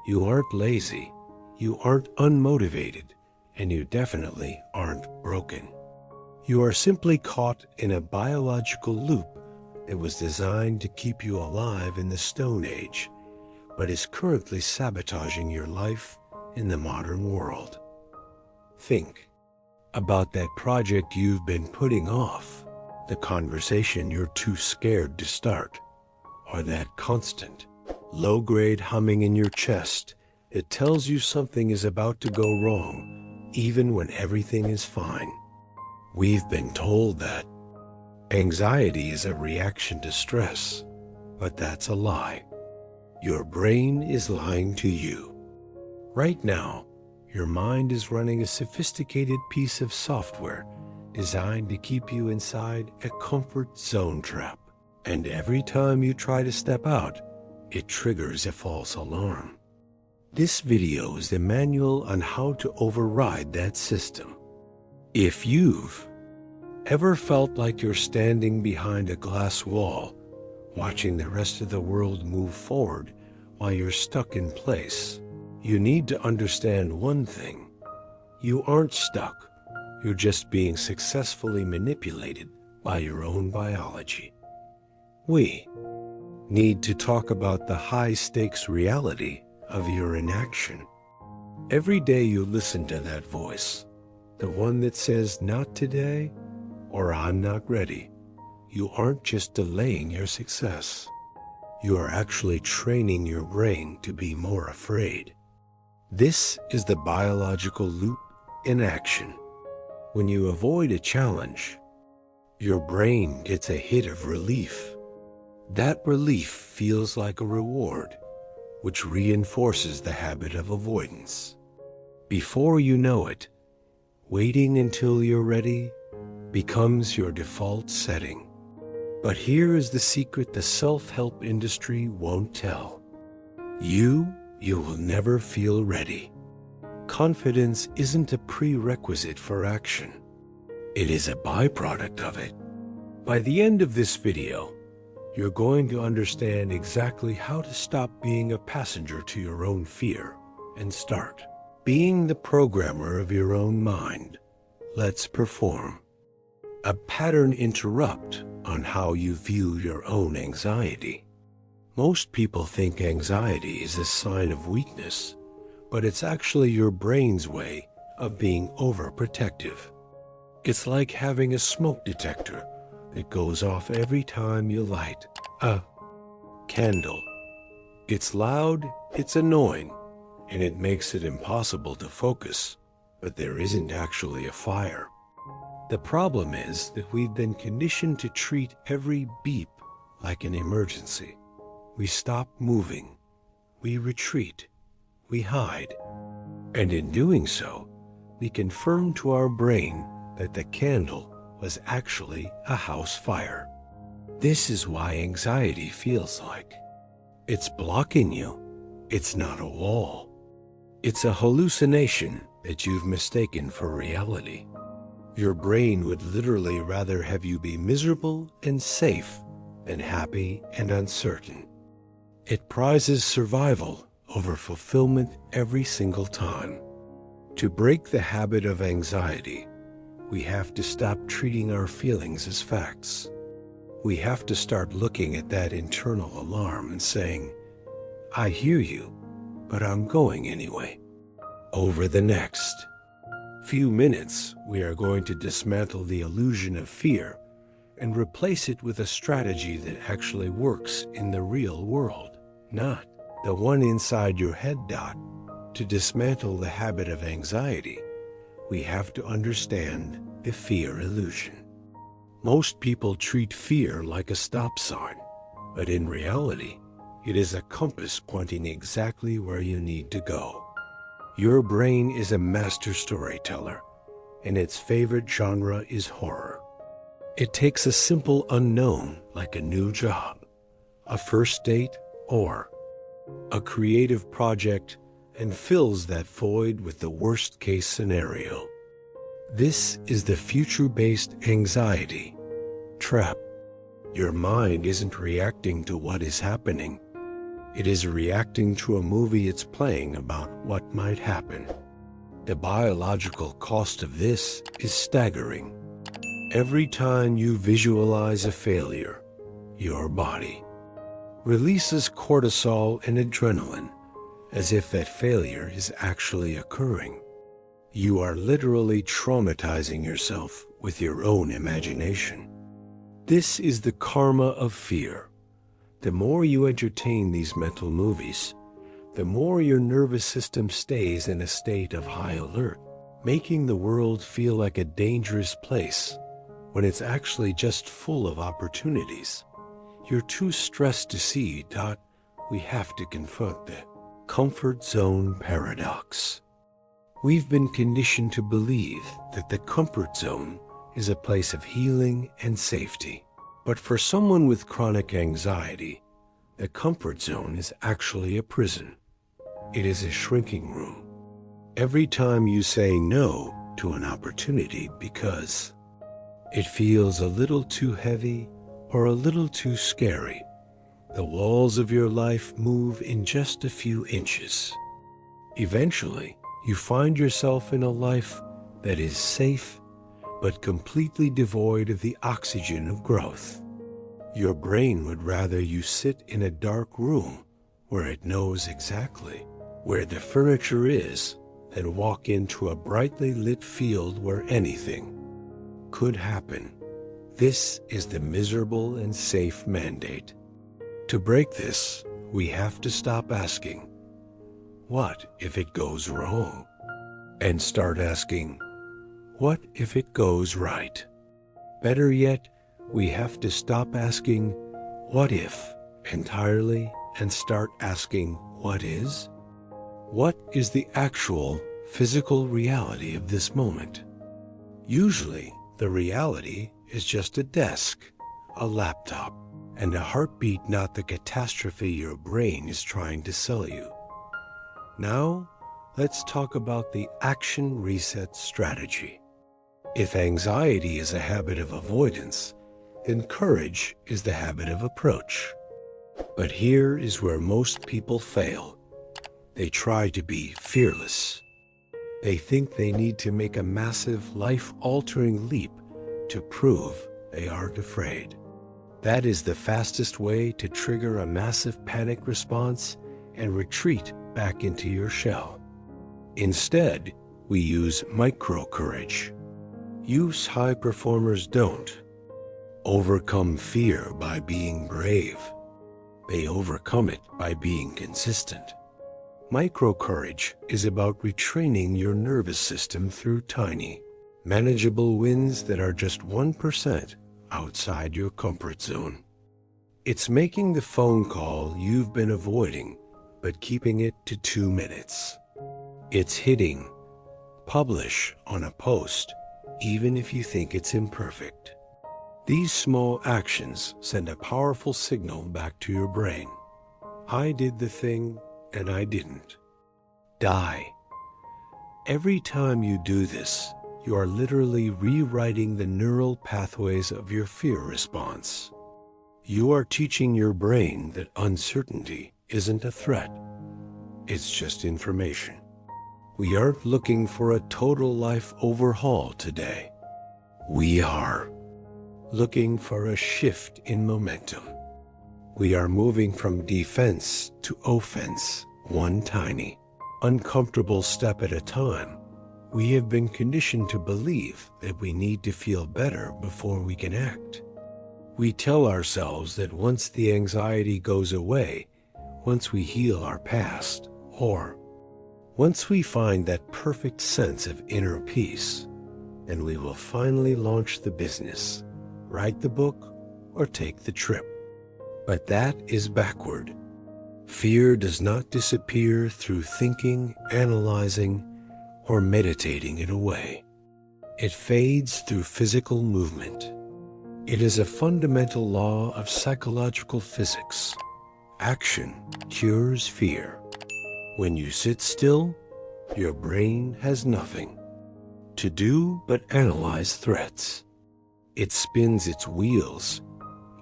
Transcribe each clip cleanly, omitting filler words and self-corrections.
You aren't lazy, you aren't unmotivated, and you definitely aren't broken. You are simply caught in a biological loop that was designed to keep you alive in the Stone Age, but is currently sabotaging your life in the modern world. Think about that project you've been putting off, the conversation you're too scared to start, or that constant, low-grade humming in your chest. It tells you something is about to go wrong, even when everything is fine. We've been told that anxiety is a reaction to stress, but that's a lie. Your brain is lying to you. Right now, your mind is running a sophisticated piece of software designed to keep you inside a comfort zone trap. And every time you try to step out, it triggers a false alarm. This video is the manual on how to override that system. If you've ever felt like you're standing behind a glass wall, watching the rest of the world move forward while you're stuck in place, you need to understand one thing. You aren't stuck. You're just being successfully manipulated by your own biology. We need to talk about the high-stakes reality of your inaction. Every day you listen to that voice, the one that says, "Not today," or "I'm not ready," you aren't just delaying your success. You are actually training your brain to be more afraid. This is the biological loop in action. When you avoid a challenge, your brain gets a hit of relief. That relief feels like a reward, which reinforces the habit of avoidance. Before you know it, waiting until you're ready becomes your default setting. But here is the secret the self-help industry won't tell. You will never feel ready. Confidence isn't a prerequisite for action. It is a byproduct of it. By the end of this video, you're going to understand exactly how to stop being a passenger to your own fear and start being the programmer of your own mind. Let's perform a pattern interrupt on how you view your own anxiety. Most people think anxiety is a sign of weakness, but it's actually your brain's way of being overprotective. It's like having a smoke detector that goes off every time you light a candle. It's loud, it's annoying, and it makes it impossible to focus, but there isn't actually a fire. The problem is that we've been conditioned to treat every beep like an emergency. We stop moving, we retreat, we hide, and in doing so, we confirm to our brain that the candle was actually a house fire. This is why anxiety feels like it's blocking you. It's not a wall. It's a hallucination that you've mistaken for reality. Your brain would literally rather have you be miserable and safe than happy and uncertain. It prizes survival over fulfillment every single time. To break the habit of anxiety, we have to stop treating our feelings as facts. We have to start looking at that internal alarm and saying, "I hear you, but I'm going anyway." Over the next few minutes, we are going to dismantle the illusion of fear and replace it with a strategy that actually works in the real world, not the one inside your head. To dismantle the habit of anxiety, we have to understand the fear illusion. Most people treat fear like a stop sign, but in reality, it is a compass pointing exactly where you need to go. Your brain is a master storyteller, and its favorite genre is horror. It takes a simple unknown like a new job, a first date, or a creative project and fills that void with the worst-case scenario. This is the future-based anxiety trap. Your mind isn't reacting to what is happening. It is reacting to a movie it's playing about what might happen. The biological cost of this is staggering. Every time you visualize a failure, your body releases cortisol and adrenaline as if that failure is actually occurring. You are literally traumatizing yourself with your own imagination. This is the karma of fear. The more you entertain these mental movies, the more your nervous system stays in a state of high alert, making the world feel like a dangerous place when it's actually just full of opportunities. You're too stressed to see, we have to confront the comfort zone paradox. We've been conditioned to believe that the comfort zone is a place of healing and safety. But for someone with chronic anxiety, the comfort zone is actually a prison. It is a shrinking room. Every time you say no to an opportunity because it feels a little too heavy or a little too scary, the walls of your life move in just a few inches. Eventually, you find yourself in a life that is safe, but completely devoid of the oxygen of growth. Your brain would rather you sit in a dark room where it knows exactly where the furniture is than walk into a brightly lit field where anything could happen. This is the miserable and safe mandate. To break this, we have to stop asking, what if it goes wrong? And start asking, what if it goes right? Better yet, we have to stop asking, what if, entirely, and start asking, what is? What is the actual physical reality of this moment? Usually, the reality is just a desk, a laptop, and a heartbeat, not the catastrophe your brain is trying to sell you. Now, let's talk about the action reset strategy. If anxiety is a habit of avoidance, then courage is the habit of approach. But here is where most people fail. They try to be fearless. They think they need to make a massive, life-altering leap to prove they aren't afraid. That is the fastest way to trigger a massive panic response and retreat back into your shell. Instead, we use micro-courage. Use high performers don't overcome fear by being brave. They overcome it by being consistent. Micro-courage is about retraining your nervous system through tiny, manageable wins that are just 1% outside your comfort zone. It's making the phone call you've been avoiding, but keeping it to 2 minutes. It's hitting publish on a post, even if you think it's imperfect. These small actions send a powerful signal back to your brain. I did the thing, and I didn't die. Every time you do this, you are literally rewriting the neural pathways of your fear response. You are teaching your brain that uncertainty isn't a threat. It's just information. We aren't looking for a total life overhaul today. We are looking for a shift in momentum. We are moving from defense to offense, one tiny, uncomfortable step at a time. We have been conditioned to believe that we need to feel better before we can act. We tell ourselves that once the anxiety goes away, once we heal our past, or once we find that perfect sense of inner peace, then we will finally launch the business, write the book, or take the trip. But that is backward. Fear does not disappear through thinking, analyzing, or meditating it away. It fades through physical movement. It is a fundamental law of psychological physics. Action cures fear. When you sit still, your brain has nothing to do but analyze threats. It spins its wheels,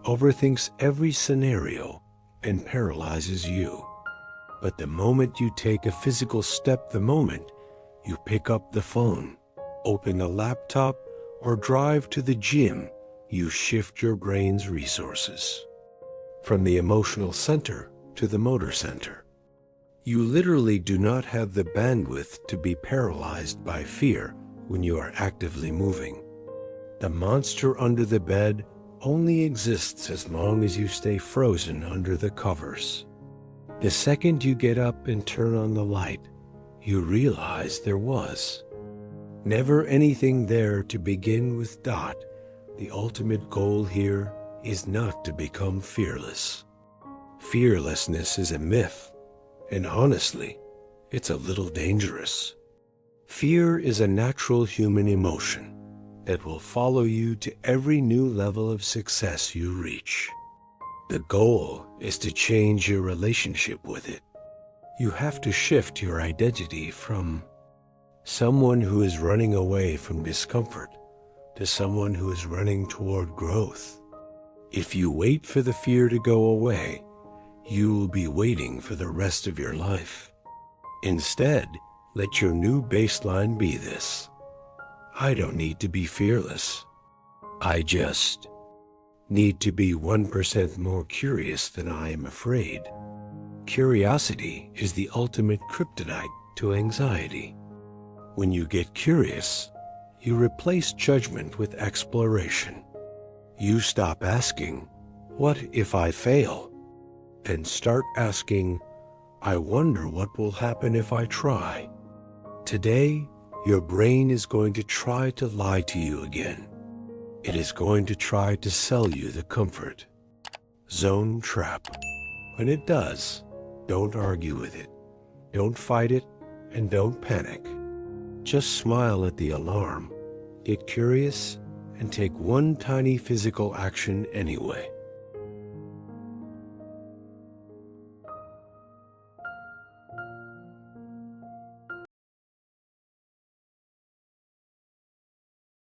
overthinks every scenario, and paralyzes you. But the moment you take a physical step, the moment you pick up the phone, open a laptop, or drive to the gym, you shift your brain's resources from the emotional center to the motor center. You literally do not have the bandwidth to be paralyzed by fear when you are actively moving. The monster under the bed only exists as long as you stay frozen under the covers. The second you get up and turn on the light, you realize there was never anything there to begin with. The ultimate goal here is not to become fearless. Fearlessness is a myth, and honestly, it's a little dangerous. Fear is a natural human emotion that will follow you to every new level of success you reach. The goal is to change your relationship with it. You have to shift your identity from someone who is running away from discomfort to someone who is running toward growth. If you wait for the fear to go away, you will be waiting for the rest of your life. Instead, let your new baseline be this: I don't need to be fearless. I just need to be 1% more curious than I am afraid. Curiosity is the ultimate kryptonite to anxiety. When you get curious, you replace judgment with exploration. You stop asking, "What if I fail?" and start asking, "I wonder what will happen if I try." Today, your brain is going to try to lie to you again. It is going to try to sell you the comfort zone trap. When it does, don't argue with it. Don't fight it, and don't panic. Just smile at the alarm, get curious, and take one tiny physical action anyway.